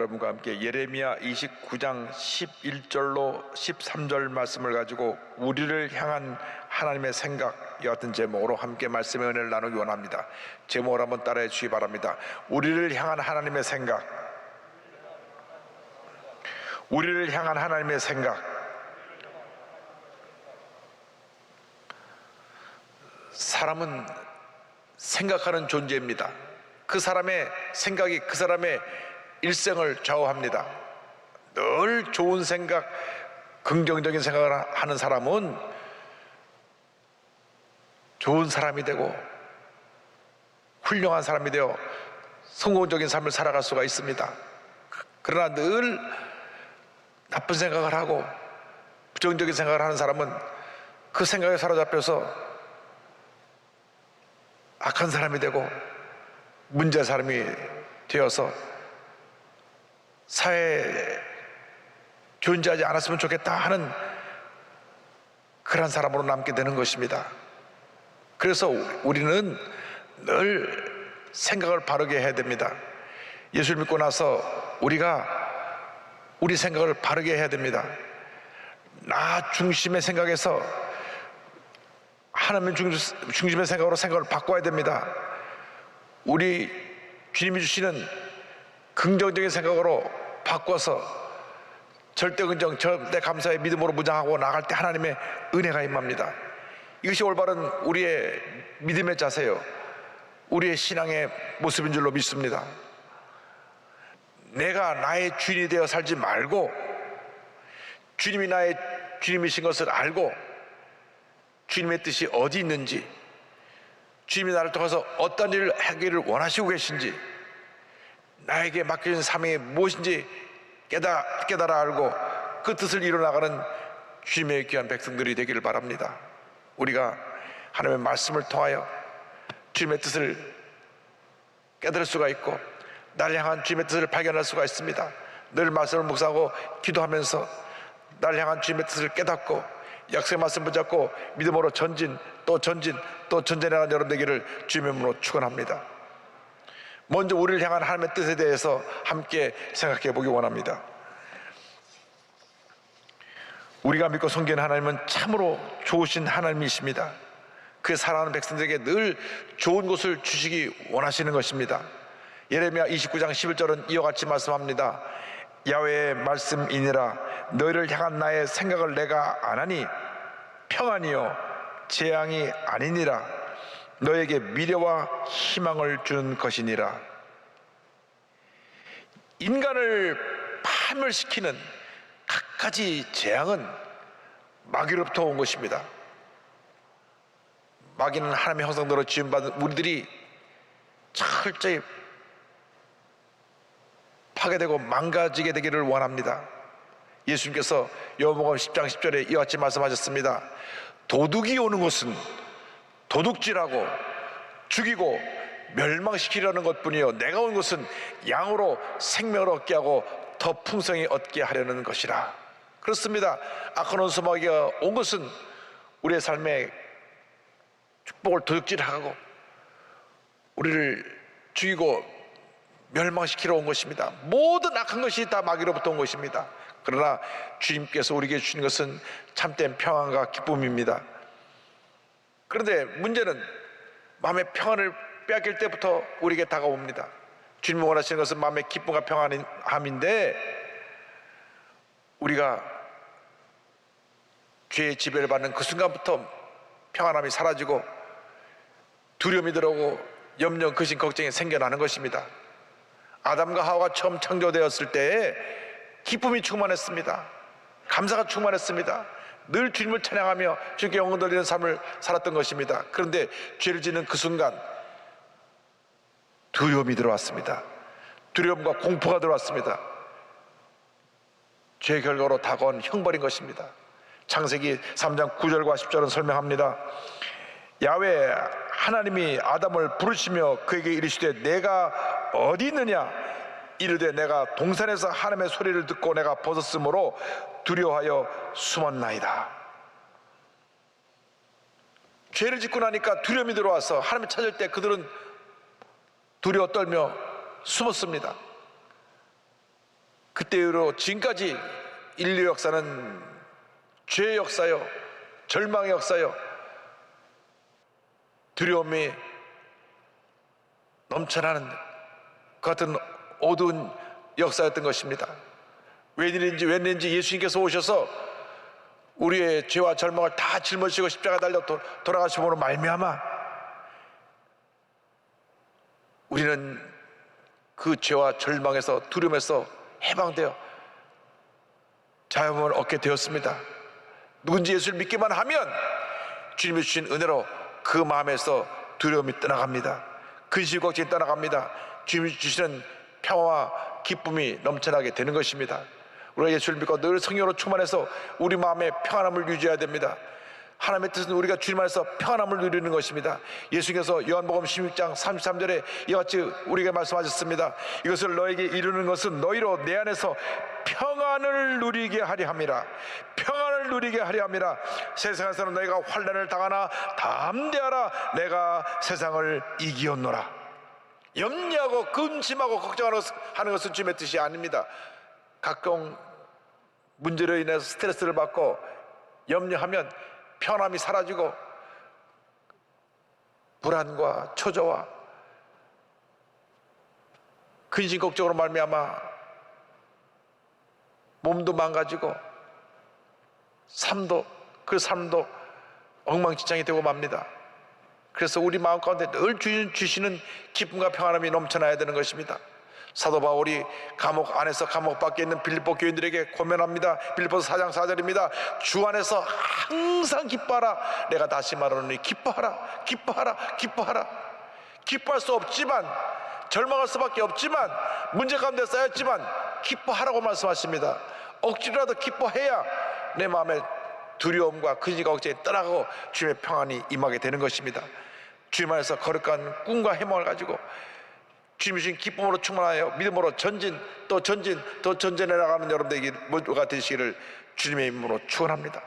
여러분과 함께 예레미야 29장 11절로 13절 말씀을 가지고 우리를 향한 하나님의 생각, 이 같은 제목으로 함께 말씀의 은혜를 나누기 원합니다. 제목을 한번 따라해 주시기 바랍니다. 우리를 향한 하나님의 생각, 우리를 향한 하나님의 생각. 사람은 생각하는 존재입니다. 그 사람의 생각이 그 사람의 일생을 좌우합니다. 늘 좋은 생각, 긍정적인 생각을 하는 사람은 좋은 사람이 되고 훌륭한 사람이 되어 성공적인 삶을 살아갈 수가 있습니다. 그러나 늘 나쁜 생각을 하고 부정적인 생각을 하는 사람은 그 생각에 사로잡혀서 악한 사람이 되고 문제 사람이 되어서 사회에 존재하지 않았으면 좋겠다 하는 그런 사람으로 남게 되는 것입니다. 그래서 우리는 늘 생각을 바르게 해야 됩니다. 예수를 믿고 나서 우리가 우리 생각을 바르게 해야 됩니다. 나 중심의 생각에서 하나님 중심의 생각으로 생각을 바꿔야 됩니다. 우리 주님이 주시는 긍정적인 생각으로 바꿔서 절대 긍정, 절대 감사의 믿음으로 무장하고 나갈 때 하나님의 은혜가 임합니다. 이것이 올바른 우리의 믿음의 자세요, 우리의 신앙의 모습인 줄로 믿습니다. 내가 나의 주인이 되어 살지 말고 주님이 나의 주님이신 것을 알고 주님의 뜻이 어디 있는지, 주님이 나를 통해서 어떤 일을 하기를 원하시고 계신지, 나에게 맡겨진 사명이 무엇인지 깨달아 알고 그 뜻을 이뤄나가는 주님의 귀한 백성들이 되기를 바랍니다. 우리가 하나님의 말씀을 통하여 주님의 뜻을 깨달을 수가 있고 나를 향한 주님의 뜻을 발견할 수가 있습니다. 늘 말씀을 묵상하고 기도하면서 나를 향한 주님의 뜻을 깨닫고 약속의 말씀 붙잡고 믿음으로 전진 또 전진해가는 여러분 되기를 주님의 이름으로 축원합니다. 먼저 우리를 향한 하나님의 뜻에 대해서 함께 생각해 보기 원합니다. 우리가 믿고 섬기는 하나님은 참으로 좋으신 하나님이십니다. 그 사랑하는 백성들에게 늘 좋은 것을 주시기 원하시는 것입니다. 예레미야 29장 11절은 이와 같이 말씀합니다. 야훼의 말씀이니라. 너희를 향한 나의 생각을 내가 아나니 평안이요 재앙이 아니니라. 너에게 미래와 희망을 주는 것이니라. 인간을 파멸시키는 갖가지 재앙은 마귀로부터 온 것입니다. 마귀는 하나님의 형상대로 지음받은 우리들이 철저히 파괴되고 망가지게 되기를 원합니다. 예수님께서 요한복음 10장 10절에 이와 같이 말씀하셨습니다. 도둑이 오는 것은 도둑질하고 죽이고 멸망시키려는 것뿐이요 내가 온 것은 양으로 생명을 얻게 하고 더 풍성히 얻게 하려는 것이라. 그렇습니다. 악한 원수마귀가 온 것은 우리의 삶에 축복을 도둑질하고 우리를 죽이고 멸망시키러 온 것입니다. 모든 악한 것이 다 마귀로부터 온 것입니다. 그러나 주님께서 우리에게 주신 것은 참된 평안과 기쁨입니다. 그런데 문제는 마음의 평안을 빼앗길 때부터 우리에게 다가옵니다. 주님이 원하시는 것은 마음의 기쁨과 평안함인데 우리가 죄의 지배를 받는 그 순간부터 평안함이 사라지고 두려움이 들어오고 염려, 근심, 걱정이 생겨나는 것입니다. 아담과 하와가 처음 창조되었을 때에 기쁨이 충만했습니다. 감사가 충만했습니다. 늘 주님을 찬양하며 주님께 영광 돌리는 삶을 살았던 것입니다. 그런데 죄를 짓는 그 순간 두려움이 들어왔습니다. 두려움과 공포가 들어왔습니다. 죄의 결과로 다가온 형벌인 것입니다. 창세기 3장 9절과 10절은 설명합니다. 야훼 하나님이 아담을 부르시며 그에게 이르시되 내가 어디 있느냐 이르되 내가 동산에서 하나님의 소리를 듣고 내가 벗었으므로 두려워하여 숨었나이다. 죄를 짓고 나니까 두려움이 들어와서 하나님을 찾을 때 그들은 두려워 떨며 숨었습니다. 그때 이후로 지금까지 인류 역사는 죄의 역사요, 절망의 역사요, 두려움이 넘쳐나는 그 같은 어두운 역사였던 것입니다. 웬일인지 예수님께서 오셔서 우리의 죄와 절망을 다 짊어지고 십자가 달려 돌아가심으로 말미암아 우리는 그 죄와 절망에서 두려움에서 해방되어 자유함을 얻게 되었습니다. 누군지 예수를 믿기만 하면 주님이 주신 은혜로 그 마음에서 두려움이 떠나갑니다. 근심 걱정이 떠나갑니다. 주님이 주시는 평화와 기쁨이 넘쳐나게 되는 것입니다. 우리가 예수를 믿고 늘 성령으로 충만해서 우리 마음에 평안함을 유지해야 됩니다. 하나님의 뜻은 우리가 주님 안에서 평안함을 누리는 것입니다. 예수님께서 요한복음 16장 33절에 이같이 우리에게 말씀하셨습니다. 이것을 너에게 이루는 것은 너희로 내 안에서 평안을 누리게 하려 함이라. 평안을 누리게 하려 함이라. 세상에서는 너희가 환난을 당하나 담대하라. 내가 세상을 이기었노라. 염려하고 근심하고 걱정하는 것은 주님의 뜻이 아닙니다. 각종 문제로 인해서 스트레스를 받고 염려하면 편함이 사라지고 불안과 초조와 근심 걱정으로 말미암아 몸도 망가지고 삶도 엉망진창이 되고 맙니다. 그래서 우리 마음 가운데 늘 주시는 기쁨과 평안함이 넘쳐나야 되는 것입니다. 사도 바울이 감옥 안에서 감옥 밖에 있는 빌립보 교인들에게 고면합니다. 빌립보서 4장 4절입니다. 주 안에서 항상 기뻐하라. 내가 다시 말하노니 기뻐하라. 기뻐하라. 기뻐하라. 기뻐할 수 없지만, 절망할 수밖에 없지만, 문제 가운데 쌓였지만 기뻐하라고 말씀하십니다. 억지로라도 기뻐해야 내 마음에 두려움과 근심과 걱정이 떠나가고 주님의 평안이 임하게 되는 것입니다. 주님 안에서 거룩한 꿈과 희망을 가지고 주님이 주신 기쁨으로 충만하여 믿음으로 전진 또 전진해 나가는 여러분들에게 모두가 되시기를 주님의 이름으로 축원합니다.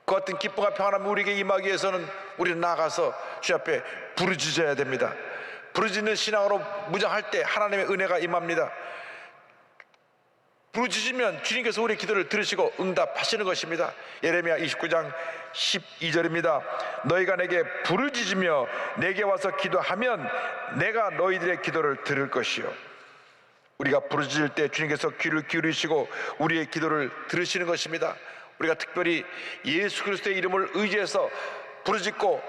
그 같은 기쁨과 평안함이 우리에게 임하기 위해서는 우리는 나아가서 주 앞에 부르짖어야 됩니다. 부르짖는 신앙으로 무장할 때 하나님의 은혜가 임합니다. 부르짖으면 주님께서 우리의 기도를 들으시고 응답하시는 것입니다. 예레미야 29장 12절입니다. 너희가 내게 부르짖으며 내게 와서 기도하면 내가 너희들의 기도를 들을 것이요. 우리가 부르짖을 때 주님께서 귀를 기울이시고 우리의 기도를 들으시는 것입니다. 우리가 특별히 예수 그리스도의 이름을 의지해서 부르짖고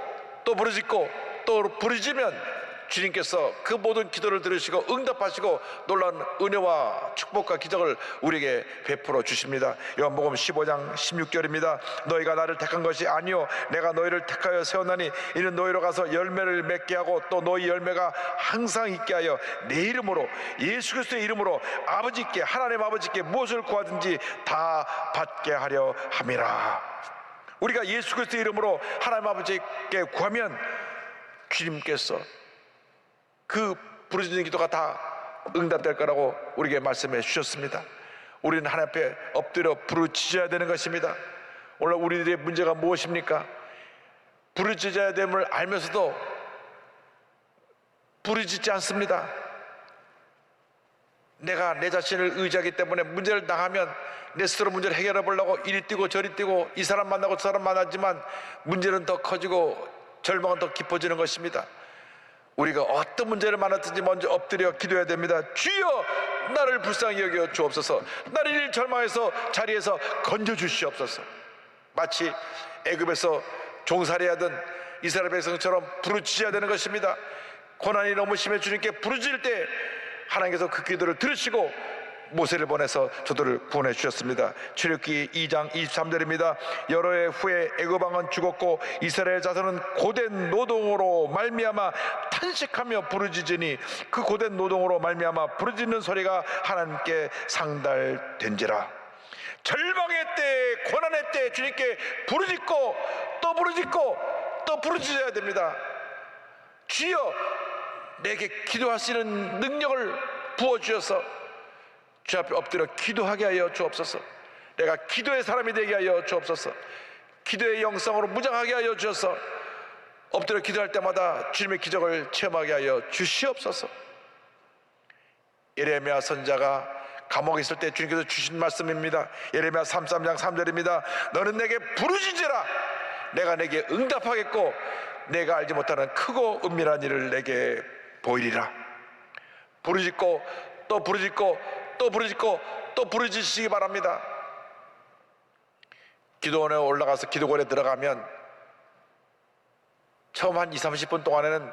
또 부르짖으면 주님께서 그 모든 기도를 들으시고 응답하시고 놀라운 은혜와 축복과 기적을 우리에게 베풀어 주십니다. 요한복음 15장 16절입니다. 너희가 나를 택한 것이 아니요 내가 너희를 택하여 세웠나니 이는 너희로 가서 열매를 맺게 하고 또 너희 열매가 항상 있게 하여 내 이름으로 예수 그리스도의 이름으로 아버지께 하나님 아버지께 무엇을 구하든지 다 받게 하려 함이라. 우리가 예수 그리스도의 이름으로 하나님 아버지께 구하면 주님께서 그 부르짖는 기도가 다 응답될 거라고 우리에게 말씀해 주셨습니다. 우리는 하나님 앞에 엎드려 부르짖어야 되는 것입니다. 오늘 우리들의 문제가 무엇입니까? 부르짖어야 됨을 알면서도 부르짖지 않습니다. 내가 내 자신을 의지하기 때문에 문제를 당하면 내 스스로 문제를 해결해 보려고 이리 뛰고 저리 뛰고 이 사람 만나고 저 사람 만나지만 문제는 더 커지고 절망은 더 깊어지는 것입니다. 우리가 어떤 문제를 만났든지 먼저 엎드려 기도해야 됩니다. 주여 나를 불쌍히 여겨 주옵소서. 나를 이 절망에서 자리에서 건져 주시옵소서. 마치 애굽에서 종살이하던 이스라엘 백성처럼 부르짖어야 되는 것입니다. 고난이 너무 심해 주님께 부르짖을 때 하나님께서 그 기도를 들으시고 모세를 보내서 저들을 구원해 주셨습니다. 출애굽기 2장 23절입니다. 여러 해 후에 애굽 왕은 죽었고 이스라엘 자손은 고된 노동으로 말미암아 탄식하며 부르짖으니 그 고된 노동으로 말미암아 부르짖는 소리가 하나님께 상달된지라. 절망의 때 고난의 때 주님께 부르짖고 또 부르짖어야 됩니다. 주여 내게 기도할 수 있는 능력을 부어주셔서 주 앞에 엎드려 기도하게 하여 주옵소서. 내가 기도의 사람이 되게 하여 주옵소서. 기도의 영성으로 무장하게 하여 주셔서 엎드려 기도할 때마다 주님의 기적을 체험하게 하여 주시옵소서. 예레미야 선지자가 감옥에 있을 때 주님께서 주신 말씀입니다. 예레미야 33장 3절입니다. 너는 내게 부르짖으라. 내가 내게 응답하겠고 내가 알지 못하는 크고 은밀한 일을 내게 보이리라. 부르짖고 또 부르짖고 또 부르짖고 또 부르짖으시기 바랍니다. 기도원에 올라가서 기도원에 들어가면 처음 한 20-30분 동안에는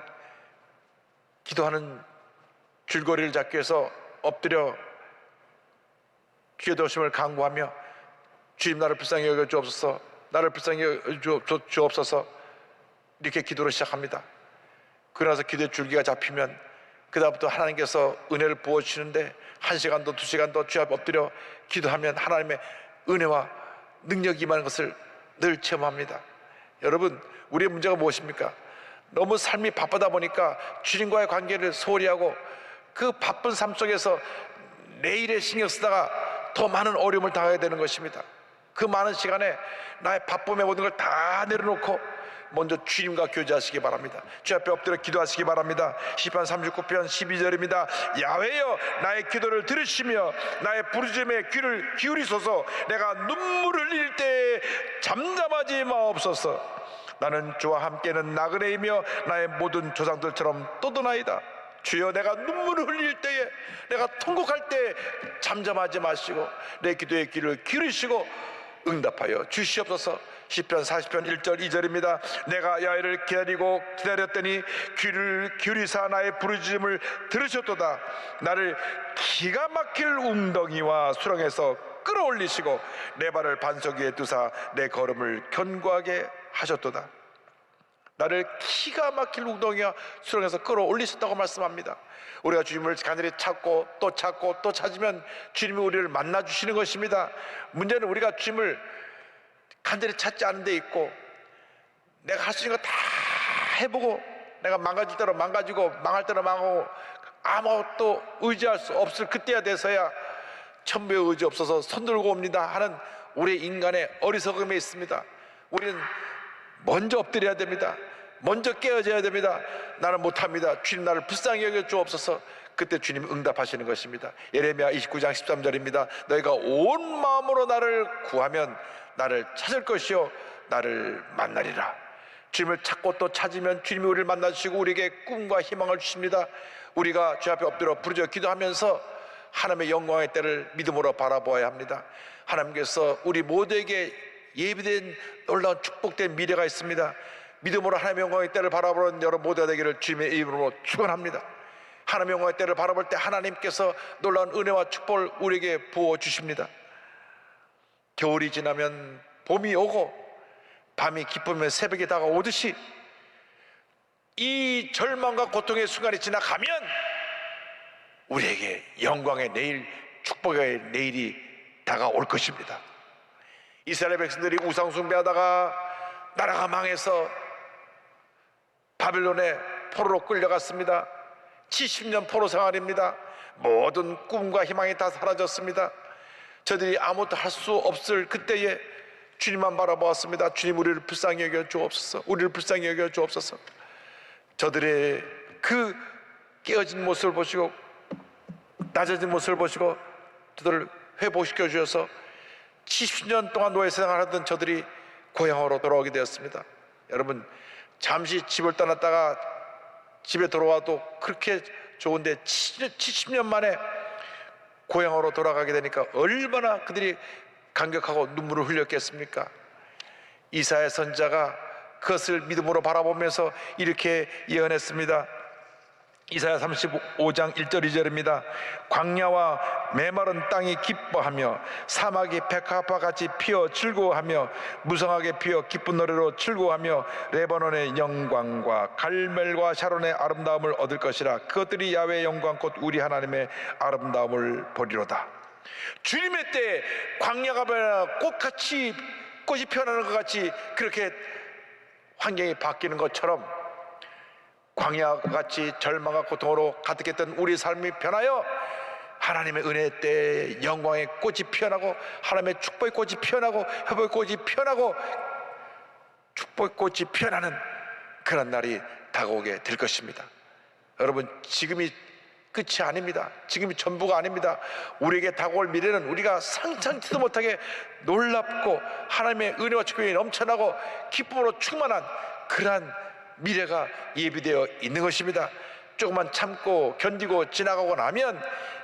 기도하는 줄거리를 잡기 위해서 엎드려 주의 도심을 간구하며 주님 나를 불쌍히 여겨 주옵소서, 나를 불쌍히 여겨 주옵소서, 이렇게 기도를 시작합니다. 그러나서 기도의 줄기가 잡히면 그 다음부터 하나님께서 은혜를 부어주시는데 1시간도 2시간도 주 앞에 엎드려 기도하면 하나님의 은혜와 능력이 임하는 것을 늘 체험합니다. 여러분, 우리의 문제가 무엇입니까? 너무 삶이 바쁘다 보니까 주님과의 관계를 소홀히 하고 그 바쁜 삶 속에서 내일에 신경 쓰다가 더 많은 어려움을 당하게 되는 것입니다. 그 많은 시간에 나의 바쁨의 모든 걸 다 내려놓고 먼저 주님과 교제하시기 바랍니다. 주 앞에 엎드려 기도하시기 바랍니다. 시편 39편 12절입니다. 야훼여 나의 기도를 들으시며 나의 부르짖음에 귀를 기울이소서. 내가 눈물을 흘릴 때에 잠잠하지 마옵소서. 나는 주와 함께는 나그네이며 나의 모든 조상들처럼 떠도나이다. 주여, 내가 눈물을 흘릴 때에, 내가 통곡할 때에 잠잠하지 마시고 내 기도의 귀를 기울이시고 응답하여 주시옵소서. 시편 40편 1절 2절입니다. 내가 야훼를 기다렸더니 귀를 기울이사 나의 부르짖음을 들으셨도다. 나를 기가 막힐 웅덩이와 수렁에서 끌어올리시고 내 발을 반석 위에 두사 내 걸음을 견고하게 하셨도다. 나를 기가 막힐 웅덩이와 수렁에서 끌어올리셨다고 말씀합니다. 우리가 주님을 간절히 찾고 또 찾고 또 찾으면 주님이 우리를 만나주시는 것입니다. 문제는 우리가 주님을 간절히 찾지 않은 데 있고 내가 할 수 있는 거 다 해보고 내가 망가질 대로 망가지고 망할 대로 망하고 아무것도 의지할 수 없을 그때야 돼서야 천부의 의지 없어서 손들고 옵니다 하는 우리 인간의 어리석음에 있습니다. 우리는 먼저 엎드려야 됩니다. 먼저 깨어져야 됩니다. 나는 못합니다. 주님 나를 불쌍히 여겨 주옵소서. 그때 주님 응답하시는 것입니다. 예레미야 29장 13절입니다. 너희가 온 마음으로 나를 구하면 나를 찾을 것이요 나를 만나리라. 주님을 찾고 또 찾으면 주님이 우리를 만나주시고 우리에게 꿈과 희망을 주십니다. 우리가 주 앞에 엎드려 부르짖어 기도하면서 하나님의 영광의 때를 믿음으로 바라보아야 합니다. 하나님께서 우리 모두에게 예비된 놀라운 축복된 미래가 있습니다. 믿음으로 하나님의 영광의 때를 바라보는 여러분 모두가 되기를 주님의 이름으로 축원합니다. 하나님의 영광의 때를 바라볼 때 하나님께서 놀라운 은혜와 축복을 우리에게 부어주십니다. 겨울이 지나면 봄이 오고 밤이 깊으면 새벽이 다가오듯이 이 절망과 고통의 순간이 지나가면 우리에게 영광의 내일, 축복의 내일이 다가올 것입니다. 이스라엘 백성들이 우상 숭배하다가 나라가 망해서 바벨론의 포로로 끌려갔습니다. 70년 포로 생활입니다. 모든 꿈과 희망이 다 사라졌습니다. 저들이 아무것도 할 수 없을 그때에 주님만 바라보았습니다. 주님, 우리를 불쌍히 여겨 주옵소서. 우리를 불쌍히 여겨 주옵소서. 저들의 그 깨어진 모습을 보시고 낮아진 모습을 보시고 저들을 회복시켜 주셔서 70년 동안 노예 생활하던 저들이 고향으로 돌아오게 되었습니다. 여러분, 잠시 집을 떠났다가 집에 돌아와도 그렇게 좋은데 70년 만에 고향으로 돌아가게 되니까 얼마나 그들이 감격하고 눈물을 흘렸겠습니까? 이사야 선지자가 그것을 믿음으로 바라보면서 이렇게 예언했습니다. 이사야 35장 1절 2절입니다. 광야와 메마른 땅이 기뻐하며 사막이 백합화 같이 피어 즐거워하며 무성하게 피어 기쁜 노래로 즐거워하며 레바논의 영광과 갈멜과 샤론의 아름다움을 얻을 것이라. 그것들이 야훼의 영광 곧 우리 하나님의 아름다움을 보리로다. 주님의 때에 광야가 변하여 꽃같이 꽃이 피어나는 것 같이 그렇게 환경이 바뀌는 것처럼 광야같이 절망과 고통으로 가득했던 우리 삶이 변하여 하나님의 은혜 때 영광의 꽃이 피어나고 하나님의 축복의 꽃이 피어나고 회복의 꽃이 피어나고 축복의 꽃이 피어나는 그런 날이 다가오게 될 것입니다. 여러분, 지금이 끝이 아닙니다. 지금이 전부가 아닙니다. 우리에게 다가올 미래는 우리가 상상치도 못하게 놀랍고 하나님의 은혜와 축복이 넘쳐나고 기쁨으로 충만한 그러한 미래가 예비되어 있는 것입니다. 조금만 참고 견디고 지나가고 나면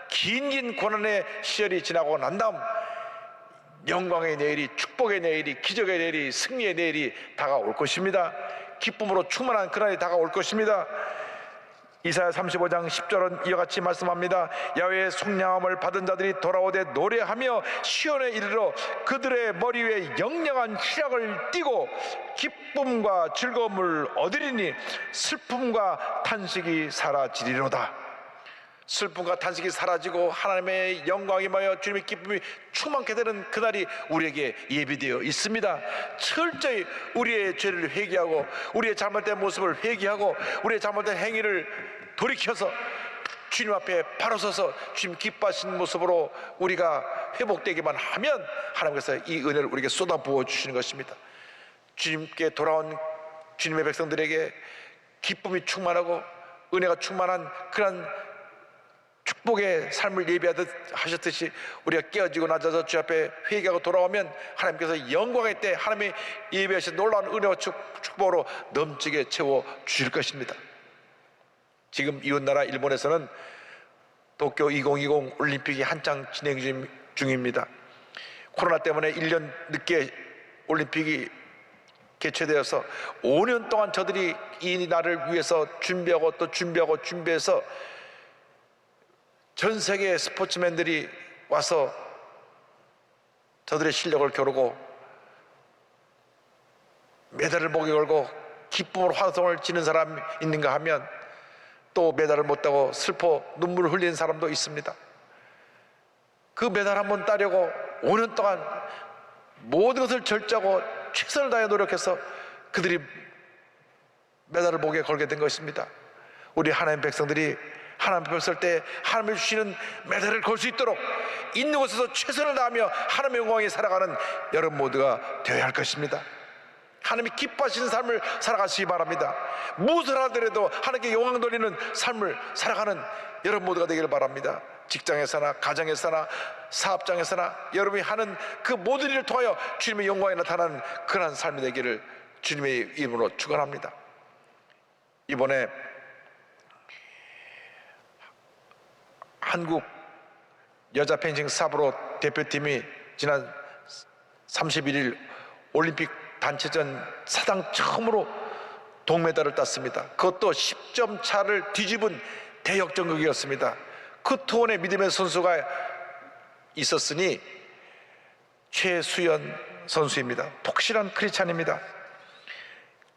긴 고난의 시절이 지나고 난 다음 영광의 내일이, 축복의 내일이, 기적의 내일이, 승리의 내일이 다가올 것입니다. 기쁨으로 충만한 그날이 다가올 것입니다. 이사야 35장 10절은 이와 같이 말씀합니다. 야훼의 속량함을 받은 자들이 돌아오되 노래하며 시온에 이르러 그들의 머리 위에 영영한 희락을 띠고 기쁨과 즐거움을 얻으리니 슬픔과 탄식이 사라지리로다. 슬픔과 탄식이 사라지고 하나님의 영광이 임하여 주님의 기쁨이 충만케 되는 그날이 우리에게 예비되어 있습니다. 철저히 우리의 죄를 회개하고 우리의 잘못된 모습을 회개하고 우리의 잘못된 행위를 돌이켜서 주님 앞에 바로 서서 주님 기뻐하시는 모습으로 우리가 회복되기만 하면 하나님께서 이 은혜를 우리에게 쏟아부어 주시는 것입니다. 주님께 돌아온 주님의 백성들에게 기쁨이 충만하고 은혜가 충만한 그런 축복의 삶을 예비하듯 하셨듯이 우리가 깨어지고 낮아서 주 앞에 회개하고 돌아오면 하나님께서 영광의 때 하나님의 예비하신 놀라운 은혜와 축복으로 넘치게 채워 주실 것입니다. 지금 이웃나라 일본에서는 도쿄 2020 올림픽이 한창 진행 중입니다. 코로나 때문에 1년 늦게 올림픽이 개최되어서 5년 동안 저들이 이 날을 위해서 준비하고 또 준비해서 전 세계 스포츠맨들이 와서 저들의 실력을 겨루고 메달을 목에 걸고 기쁨으로 환성을 지는 사람이 있는가 하면 또 메달을 못 따고 슬퍼 눈물을 흘리는 사람도 있습니다. 그 메달 한번 따려고 5년 동안 모든 것을 절제하고 최선을 다해 노력해서 그들이 메달을 목에 걸게 된 것입니다. 우리 하나님 백성들이 하나님 앞에 설 때 하나님이 주시는 메달을 걸 수 있도록 있는 곳에서 최선을 다하며 하나님의 영광에 살아가는 여러분 모두가 되어야 할 것입니다. 하나님이 기뻐하시는 삶을 살아가시기 바랍니다. 무엇을 하더라도 하나님께 영광 돌리는 삶을 살아가는 여러분 모두가 되기를 바랍니다. 직장에서나 가정에서나 사업장에서나 여러분이 하는 그 모든 일을 통하여 주님의 영광이 나타나는 그러한 삶이 되기를 주님의 이름으로 축원합니다. 이번에 한국 여자 펜싱 사브로 대표팀이 지난 31일 올림픽 단체전 사상 처음으로 동메달을 땄습니다. 그것도 10점 차를 뒤집은 대역전극이었습니다. 그 투혼의 믿음의 선수가 있었으니 최수연 선수입니다. 독실한 크리스찬입니다.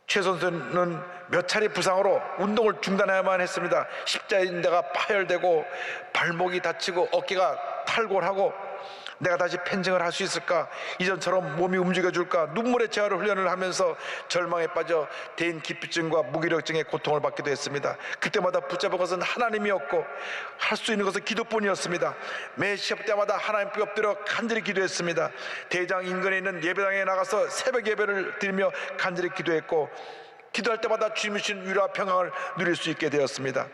최 선수는 몇 차례 부상으로 운동을 중단해야만 했습니다. 십자인대가 파열되고 발목이 다치고 어깨가 탈골하고 내가 다시 펜싱을 할 수 있을까? 이전처럼 몸이 움직여줄까? 눈물의 재활을 훈련을 하면서 절망에 빠져 대인 기피증과 무기력증의 고통을 받기도 했습니다. 그때마다 붙잡은 것은 하나님이었고 할 수 있는 것은 기도뿐이었습니다. 매 시합 때마다 하나님께 엎드려 간절히 기도했습니다. 대장 인근에 있는 예배당에 나가서 새벽 예배를 드리며 간절히 기도했고 기도할 때마다 주님이 주신 위로와 평강을 누릴 수 있게 되었습니다.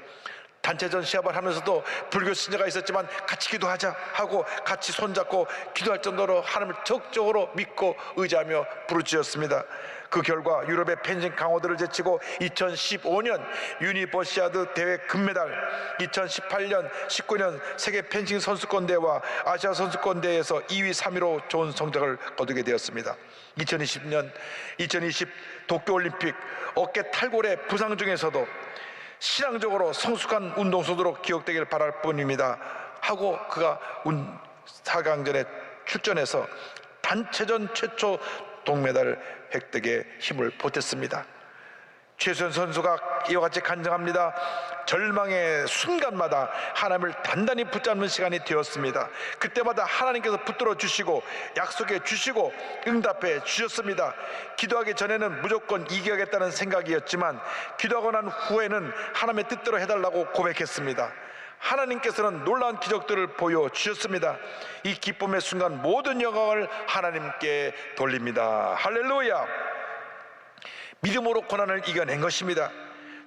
단체전 시합을 하면서도 불교 신자가 있었지만 같이 기도하자 하고 같이 손잡고 기도할 정도로 하나님을 적극적으로 믿고 의지하며 부르짖었습니다. 그 결과 유럽의 펜싱 강호들을 제치고 2015년 유니버시아드 대회 금메달, 2018년, 19년 세계 펜싱 선수권 대회와 아시아 선수권 대회에서 2위, 3위로 좋은 성적을 거두게 되었습니다. 2020 도쿄올림픽 어깨 탈골의 부상 중에서도 신앙적으로 성숙한 운동선수로 기억되기를 바랄 뿐입니다 하고 그가 4강전에 출전해서 단체전 최초 동메달 획득에 힘을 보탰습니다. 최수연 선수가 이와 같이 간증합니다. 절망의 순간마다 하나님을 단단히 붙잡는 시간이 되었습니다. 그때마다 하나님께서 붙들어 주시고 약속해 주시고 응답해 주셨습니다. 기도하기 전에는 무조건 이겨야겠다는 생각이었지만 기도하고 난 후에는 하나님의 뜻대로 해달라고 고백했습니다. 하나님께서는 놀라운 기적들을 보여주셨습니다. 이 기쁨의 순간 모든 영광을 하나님께 돌립니다. 할렐루야. 믿음으로 고난을 이겨낸 것입니다.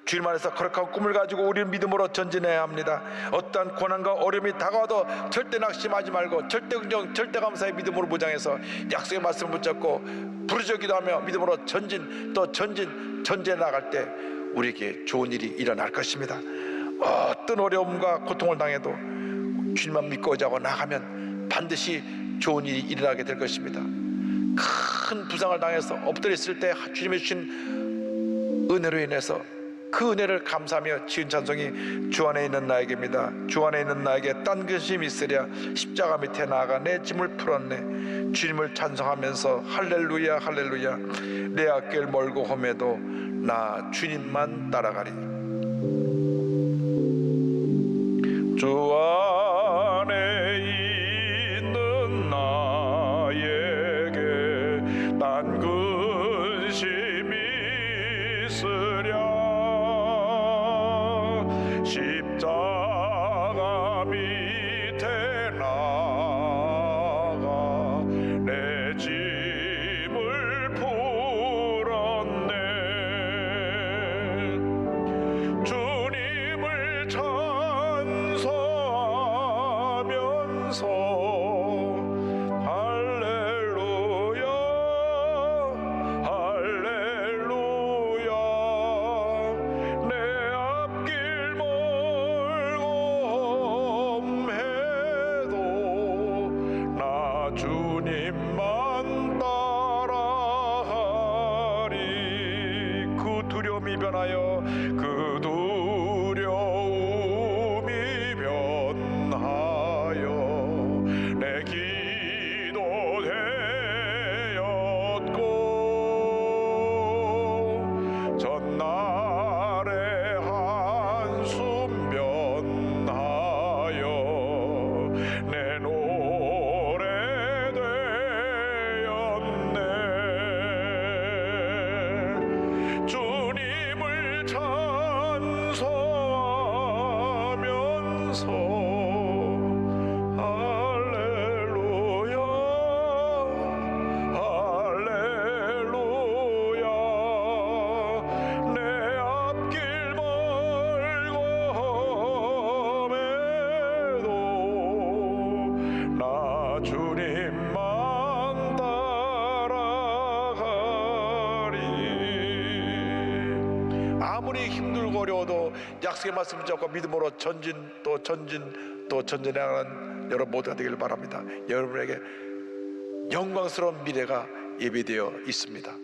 주님 안에서 거룩한 꿈을 가지고 우리는 믿음으로 전진해야 합니다. 어떠한 고난과 어려움이 다가와도 절대 낙심하지 말고 절대 긍정, 절대 감사의 믿음으로 무장해서 약속의 말씀을 붙잡고 부르짖어 기도하며 믿음으로 전진 또 전진해 나갈 때 우리에게 좋은 일이 일어날 것입니다. 어떤 어려움과 고통을 당해도 주님만 믿고 자고 나가면 반드시 좋은 일이 일어나게 될 것입니다. 큰 부상을 당해서 엎드려 있을 때 주님이 주신 은혜로 인해서 그 은혜를 감사하며 지은 찬송이 주 안에 있는 나에게입니다. 주 안에 있는 나에게 딴 근심이 있으랴 십자가 밑에 나아가 내 짐을 풀었네. 주님을 찬송하면서 할렐루야 할렐루야 내 앞길 멀고 험해도 나 주님만 따라가리. 주 안에 있는 나에게 딴 근심이 있으랴 십자가 밑에 나가 내 짐을 풀었네. 주님을 찬송하면서 할렐루야 할렐루야 내 앞길 멀고 험해도 나 주님만 따라가리. 그 두려움이 변하여 그 두려움이 변하여 내 기도 되었고 전날의 한숨 변하여 내 노래 되었네. 주님을 찬송하면서 할렐루야 할렐루야 내 앞길 멀고 험해도 나 주님만 따라가리. 아무리 힘들고 어려워도 약속의 말씀 붙잡고 믿음으로 전진해가는 여러분 모두가 되길 바랍니다. 여러분에게 영광스러운 미래가 예비되어 있습니다.